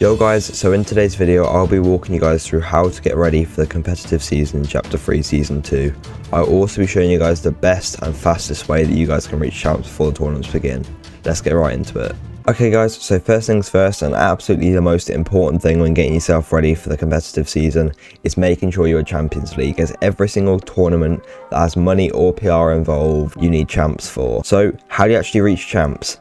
Yo guys, so in today's video I'll be walking you guys through how to get ready for the competitive season in Chapter 3 Season 2. I'll also be showing you guys the best and fastest way that you guys can reach champs before the tournaments begin. Let's get right into it. Okay guys, so first things first, and absolutely the most important thing when getting yourself ready for the competitive season is making sure you're a Champions League, as every single tournament that has money or PR involved you need champs for. So how do you actually reach champs?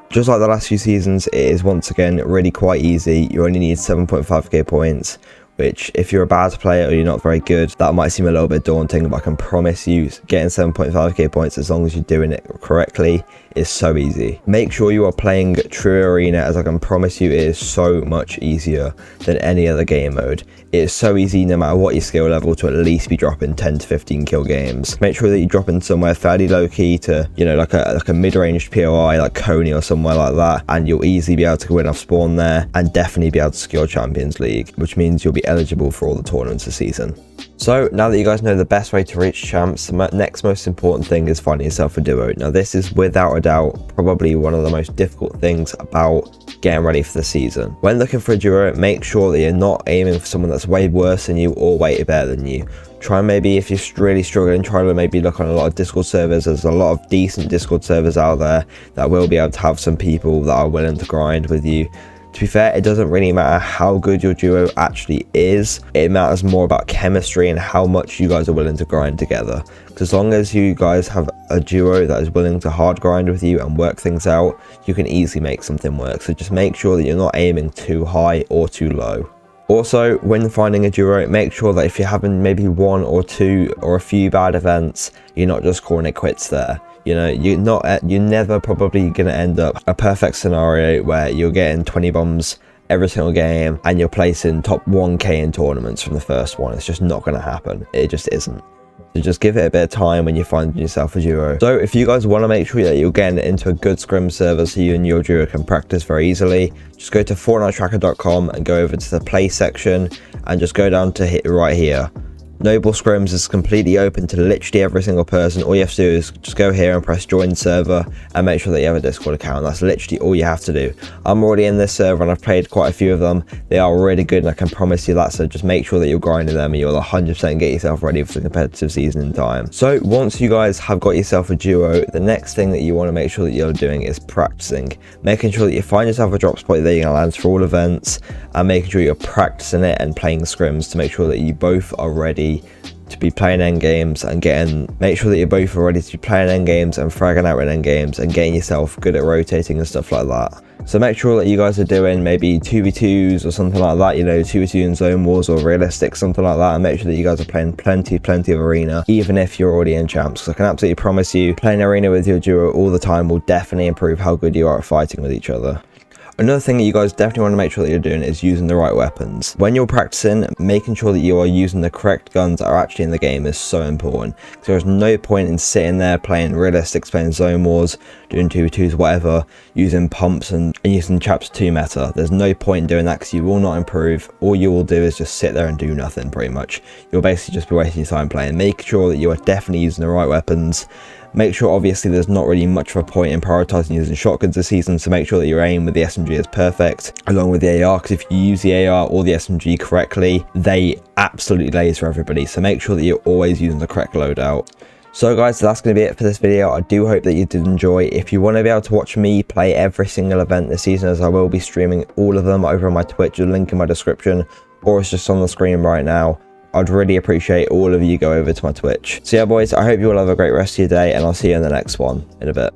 Just like the last few seasons, it is once again really quite easy. You only need 7.5k points, which if you're a bad player or you're not very good, that might seem a little bit daunting, but I can promise you getting 7.5k points, as long as you're doing it correctly, is so easy. Make sure you are playing True Arena, as I can promise you it is so much easier than any other game mode. It is so easy, no matter what your skill level, to at least be dropping 10 to 15 kill games. Make sure that you drop in somewhere fairly low key to, you know, like a mid-range POI like Coney or somewhere like that, and you'll easily be able to win off spawn there and definitely be able to secure Champions League, which means you'll be eligible for all the tournaments this season. So now that you guys know the best way to reach champs, the next most important thing is finding yourself a duo. Now this is without a doubt probably one of the most difficult things about getting ready for the season. When looking for a duo, make sure that you're not aiming for someone that's way worse than you or way better than you. Try maybe, if you're really struggling, try to maybe look on a lot of Discord servers. There's a lot of decent Discord servers out there that will be able to have some people that are willing to grind with you. To be fair, it doesn't really matter how good your duo actually is. It matters more about chemistry and how much you guys are willing to grind together. Because as long as you guys have a duo that is willing to hard grind with you and work things out, you can easily make something work. So just make sure that you're not aiming too high or too low. Also, when finding a duo, make sure that if you're having maybe one or two or a few bad events, you're not just calling it quits there. You know, you're never probably going to end up a perfect scenario where you're getting 20 bombs every single game and you're placing top 1k in tournaments from the first one. It's just not going to happen. It just isn't. So just give it a bit of time when you find yourself a duo. So if you guys want to make sure that you're getting into a good scrim server so you and your duo can practice very easily, just go to FortniteTracker.com and go over to the play section and just go down to hit right here. Noble Scrims is completely open to literally every single person. All you have to do is just go here and press join server and make sure that you have a Discord account. That's literally all you have to do. I'm already in this server and I've played quite a few of them. They are really good and I can promise you that, so just make sure that you're grinding them and you'll 100% get yourself ready for the competitive season in time. So once you guys have got yourself a duo, the next thing that you want to make sure that you're doing is practicing. Making sure that you find yourself a drop spot that you're going to land for all events, and making sure you're practicing it and playing scrims to make sure that you both are ready to be playing end games and make sure that you're both ready to be playing end games and fragging out in end games and getting yourself good at rotating and stuff like that. So make sure that you guys are doing maybe 2v2s or something like that, you know, 2v2 in zone wars or realistic, something like that, and make sure that you guys are playing plenty of arena, even if you're already in champs, because I can absolutely promise you playing arena with your duo all the time will definitely improve how good you are at fighting with each other. Another thing that you guys definitely want to make sure that you're doing is using the right weapons. When you're practicing, making sure that you are using the correct guns that are actually in the game is so important. There's no point in sitting there playing realistic, playing zone wars, doing 2v2s, whatever, using pumps and using Chapter 2 meta. There's no point in doing that because you will not improve. All you will do is just sit there and do nothing, pretty much. You'll basically just be wasting your time playing. Make sure that you are definitely using the right weapons. Make sure, obviously, there's not really much of a point in prioritizing using shotguns this season, so make sure that your aim with the SMG is perfect, along with the AR, because if you use the AR or the SMG correctly, they absolutely laser everybody, so make sure that you're always using the correct loadout. So guys, that's going to be it for this video. I do hope that you did enjoy. If you want to be able to watch me play every single event this season, as I will be streaming all of them over on my Twitch, a link in my description, or it's just on the screen right now, I'd really appreciate all of you go over to my Twitch. So yeah boys, I hope you all have a great rest of your day, and I'll see you in the next one in a bit.